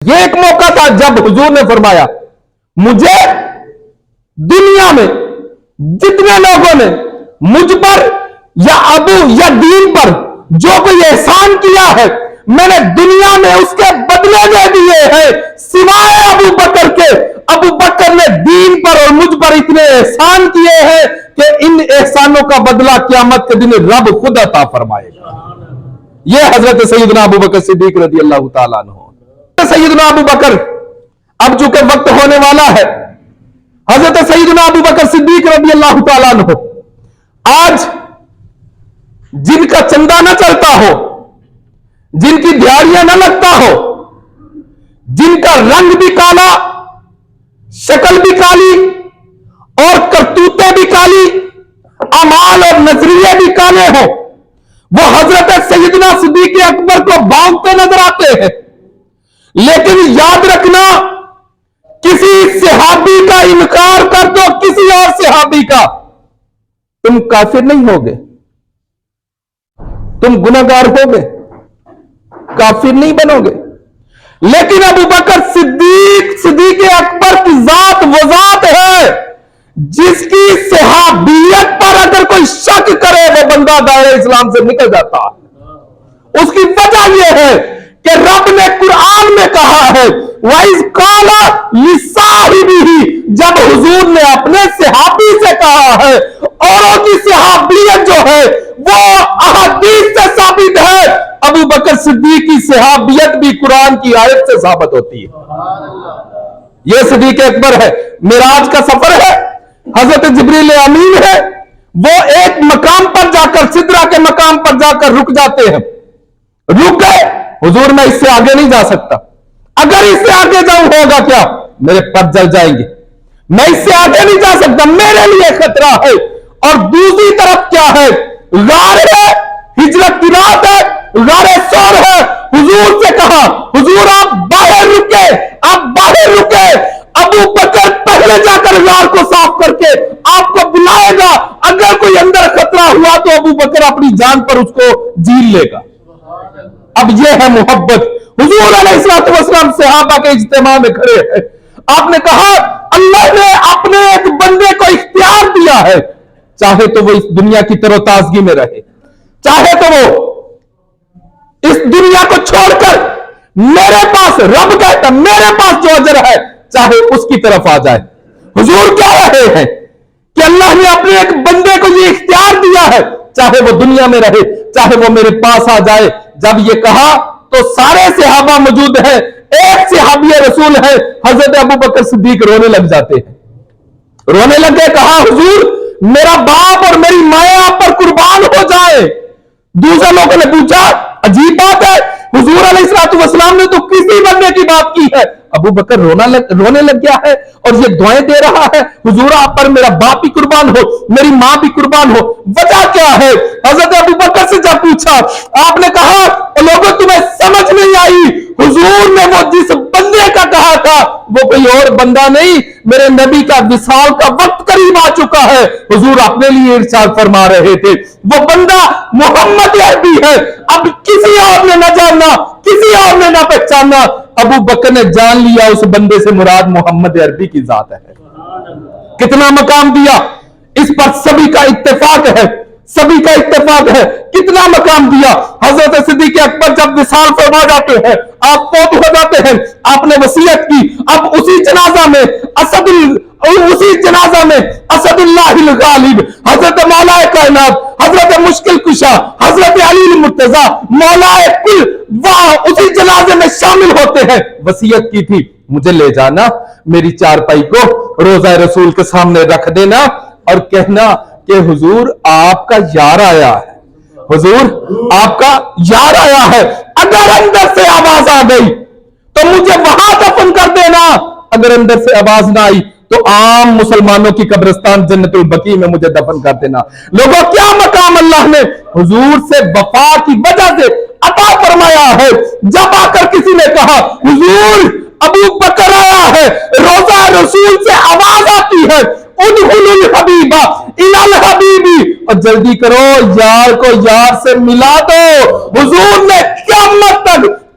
یہ ایک موقع تھا جب حضور نے فرمایا مجھے دنیا میں جتنے لوگوں نے مجھ پر یا ابو یا دین پر جو کوئی احسان کیا ہے میں نے دنیا میں اس کے بدلے دے دیے ہیں سوائے ابو بکر کے۔ ابو بکر نے دین پر اور مجھ پر اتنے احسان کیے ہیں کہ ان احسانوں کا بدلہ قیامت کے دن رب خود عطا فرمائے گا۔ یہ حضرت سیدنا ابو بکر صدیق رضی اللہ تعالیٰ عنہ۔ سیدنا ابو بکر اب چونکہ وقت ہونے والا ہے، حضرت سیدنا ابو بکر صدیق رضی اللہ تعالیٰ عنہ آج جن کا چندہ نہ چلتا ہو، جن کی دیہڑیاں نہ لگتا ہو، جن کا رنگ بھی کالا، شکل بھی کالی اور کرتوتیں بھی کالی، اعمال اور نظریے بھی کالے ہوں، وہ حضرت سیدنا صدیق اکبر کو بھونکتے نظر آتے ہیں۔ لیکن یاد رکھنا، کسی صحابی کا انکار کر دو کسی اور صحابی کا، تم کافر نہیں ہوگے، تم گناہگار ہوگے، کافر نہیں بنو گے۔ لیکن ابو بکر صدیق اکبر کی ذات وہ ذات ہے جس کی صحابیت پر اگر کوئی شک کرے وہ بندہ دائرہ اسلام سے نکل جاتا ہے۔ اس کی وجہ یہ ہے کہ رب نے قرآن میں کہا ہے وَإِذْ قَالَ لِصَاحِبِهِ، جب حضور نے اپنے صحابی سے کہا ہے، اوروں کی صحابیت جو ہے وہ احادیث سے ثابت ہے، ابو بکر صدیق کی صحابیت بھی قرآن کی آیت سے ثابت ہوتی ہے۔ یہ صدیق اکبر ہے، معراج کا سفر ہے، حضرت جبریل امین ہے، وہ ایک مقام پر جا کر سدرہ کے مقام پر جا کر رک جاتے ہیں، رک گئے، حضور میں اس سے آگے نہیں جا سکتا، اگر اس سے آگے جاؤں ہوگا کیا، میرے پر جل جائیں گے، میں اس سے آگے نہیں جا سکتا، میرے لیے خطرہ ہے۔ اور دوسری طرف کیا ہے، غار ہے، ہجرت کی رات ہے، غار سور ہے، حضور سے کہا حضور آپ باہر رکے، آپ باہر رکے، ابو بکر پہلے جا کر غار کو صاف کر کے آپ کو بلائے گا، اگر کوئی اندر خطرہ ہوا تو ابو بکر اپنی جان پر اس کو جیل لے گا۔ اب یہ ہے محبت۔ حضور علیہ السلام صحابہ کے اجتماع میں کھڑے ہیں، آپ نے کہا اللہ نے اپنے ایک بندے کو اختیار دیا ہے، چاہے تو وہ اس دنیا کی تر و تازگی میں رہے، چاہے تو وہ اس دنیا کو چھوڑ کر میرے پاس، رب کہتا میرے پاس جو اجر ہے چاہے اس کی طرف آ جائے۔ حضور کہہ رہے ہیں کہ اللہ نے اپنے ایک بندے کو یہ اختیار دیا ہے، چاہے وہ دنیا میں رہے چاہے وہ میرے پاس آ جائے۔ جب یہ کہا تو سارے صحابہ موجود ہیں، ایک صحابی رسول ہے حضرت ابو بکر صدیق رونے لگ جاتے ہیں، رونے لگے، کہا حضور میرا باپ اور میری ماں آپ پر قربان ہو جائے۔ دوسرے لوگوں نے پوچھا عجیب بات ہے، حضور علیہ السلام نے تو کسی بندے کی بات کی ہے، ابو بکر رونے لگ گیا ہے اور یہ دعائیں دے رہا ہے حضور آپ پر میرا باپ بھی قربان ہو، میری ماں بھی قربان ہو۔ وجہ کیا ہے؟ حضرت ابو بکر سے جب پوچھا آپ نے کہا لوگوں تمہیں سمجھ نہیں آئی، حضور نے وہ جس بندے کا کہا تھا وہ کوئی اور بندہ نہیں، میرے نبی کا وصال کا وقت قریب آ چکا ہے، حضور اپنے لیے ارشاد فرما رہے تھے وہ بندہ محمد عربی ہے، اب کسی اور نے نہ جاننا، کسی اور نے نہ پہچاننا۔ ابو بکر نے جان لیا اس بندے سے مراد محمد عربی کی ذات ہے۔ کتنا مقام دیا، اس پر سبھی کا اتفاق ہے، سبھی کا اتفاق ہے، کتنا مقام دیا۔ حضرت صدیق اکبر جب وصال فرما جاتے ہیں، آپ فوت ہو جاتے ہیں، آپ نے وصیت کی، اب اسی جنازہ میں اسد اللہ الغالب، حضرت مولا کائنات، حضرت مشکل کشا، حضرت علی المرتضی، مولا کل، وہاں اسی جنازے میں شامل ہوتے ہیں۔ وصیت کی تھی مجھے لے جانا، میری چارپائی کو روضہ رسول کے سامنے رکھ دینا اور کہنا کہ حضور آپ کا یار آیا ہے، حضور آپ کا یار آیا ہے، اگر اندر سے آواز آ گئی تو مجھے وہاں دفن کر دینا، اگر اندر سے آواز نہ آئی تو عام مسلمانوں کی قبرستان جنت البقیع میں مجھے دفن کر دینا۔ لوگوں کیا مقام اللہ نے حضور سے وفا کی وجہ سے عطا فرمایا ہے۔ جب آ کر کسی نے کہا حضور ابو بکر آیا ہے، روضہ رسول سے آواز آتی ہے ادخلوا الحبیب الی الحبیب، اور جلدی کرو یار کو یار سے ملا دو۔ حضور نے قیامت تک